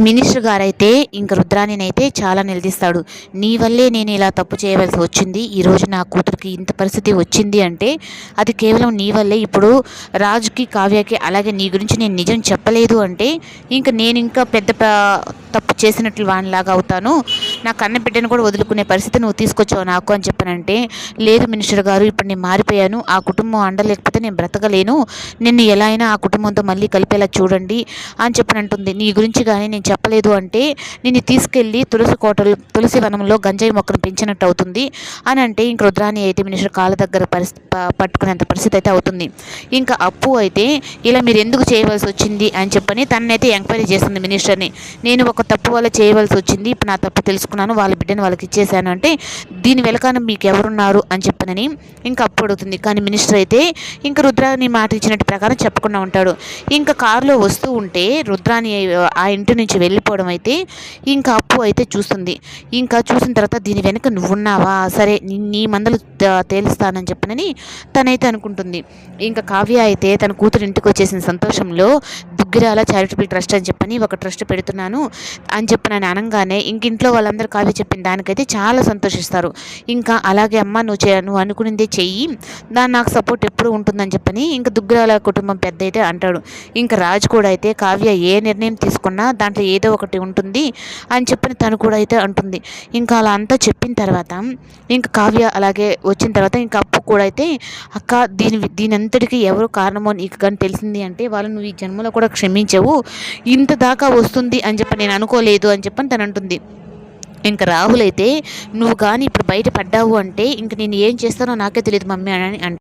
Minister గారైతే ఇంక రుద్రాణినైతే చాలా నిలదీస్తాడు. నీ వల్లే నేను ఇలా తప్పు చేయవలసి వచ్చింది. ఈరోజు నా కూతురికి ఇంత పరిస్థితి వచ్చింది అంటే అది కేవలం నీ వల్లే. ఇప్పుడు రాజుకి, కావ్యకి అలాగే నీ గురించి నేను నిజం చెప్పలేదు అంటే ఇంక నేను ఇంకా పెద్ద తప్పు చేసినట్లు వానిలాగా అవుతాను. నా కన్న బిడ్డను కూడా వదులుకునే పరిస్థితి నువ్వు తీసుకొచ్చావు నాకు అని చెప్పానంటే, లేదు మినిస్టర్ గారు, ఇప్పుడు నేను మారిపోయాను. ఆ కుటుంబం అండలేకపోతే నేను బ్రతకలేను. నిన్ను ఎలా అయినా ఆ కుటుంబంతో మళ్ళీ కలిపేలా చూడండి అని చెప్పనంటుంది. నీ గురించి కానీ నేను చెప్పలేదు అంటే నిన్ను తీసుకెళ్ళి తులసి వనంలో గంజాయి మొక్కను పెంచినట్టు అవుతుంది అని అంటే ఇంక రుద్రాణి అయితే మినిస్టర్ కాళ్ళ దగ్గర పట్టుకునేంత పరిస్థితి అయితే అవుతుంది. ఇంకా అప్పు అయితే ఇలా మీరు ఎందుకు చేయవలసి వచ్చింది అని చెప్పని తననైతే ఎంక్వైరీ చేస్తుంది మినిస్టర్ని. నేను ఒక తప్పు వల్ల చేయవలసి వచ్చింది, ఇప్పుడు నా తప్పు తెలుసుకున్నాను, వాళ్ళ బిడ్డను వాళ్ళకి ఇచ్చేసాను అంటే దీని వెనకాల మీకు ఎవరున్నారు అని చెప్పనని ఇంకా అప్పు అడుగుతుంది. కానీ మినిస్టర్ అయితే ఇంకా రుద్రాణి మాట ఇచ్చినట్టు ప్రకారం చెప్పకుండా ఉంటాడు. ఇంకా కారులో వస్తూ ఉంటే రుద్రాణి ఆ ఇంటి నుంచి వెళ్ళిపోవడం అయితే ఇంకా అప్పు అయితే చూస్తుంది. ఇంకా చూసిన తర్వాత దీని వెనుక నువ్వున్నావా, సరే నీ మందలు తేలుస్తానని చెప్పనని తనైతే అనుకుంటుంది. ఇంకా కావ్య అయితే తన కూతురు ఇంటికి వచ్చేసిన సంతోషంలో దుగ్గిరాల చారిటబుల్ ట్రస్ట్ అని చెప్పని ఒక ట్రస్ట్ పెడుతున్నాను అని చెప్పనని అనగానే ఇంక ఇంట్లో వాళ్ళందరూ కావ్య చెప్పిన దానికైతే చాలా సంతోషిస్తారు. ఇంకా అలాగే అమ్మ నువ్వు అనుకునిందే చెయ్యి, దాన్ని నాకు సపోర్ట్ ఎప్పుడు ఉంటుందని చెప్పని ఇంకా దుగ్గిరాల కుటుంబం పెద్ద అయితే అంటాడు. ఇంకా రాజు కూడా అయితే కావ్య ఏ నిర్ణయం తీసుకున్నా దాంట్లో ఏదో ఒకటి ఉంటుంది అని చెప్పని తను కూడా అయితే అంటుంది. ఇంకా అలా అంతా చెప్పిన తర్వాత ఇంకా కావ్య అలాగే వచ్చిన తర్వాత ఇంకా అప్పు కూడా అయితే అక్క దీని అంతటికీ ఎవరు కారణమో నీకు కానీ తెలిసింది అంటే వాళ్ళు నువ్వు ఈ జన్మలో కూడా క్షమించవు, ఇంత దాకా వస్తుంది అని చెప్పి నేను అనుకోలేదు అని చెప్పని తను అంటుంది. ఇంకా రాహుల్ అయితే నువ్వు కానీ ఇప్పుడు బయట పడ్డావు అంటే ఇంక నేను ఏం చేస్తానో నాకే తెలియదు మమ్మీ అని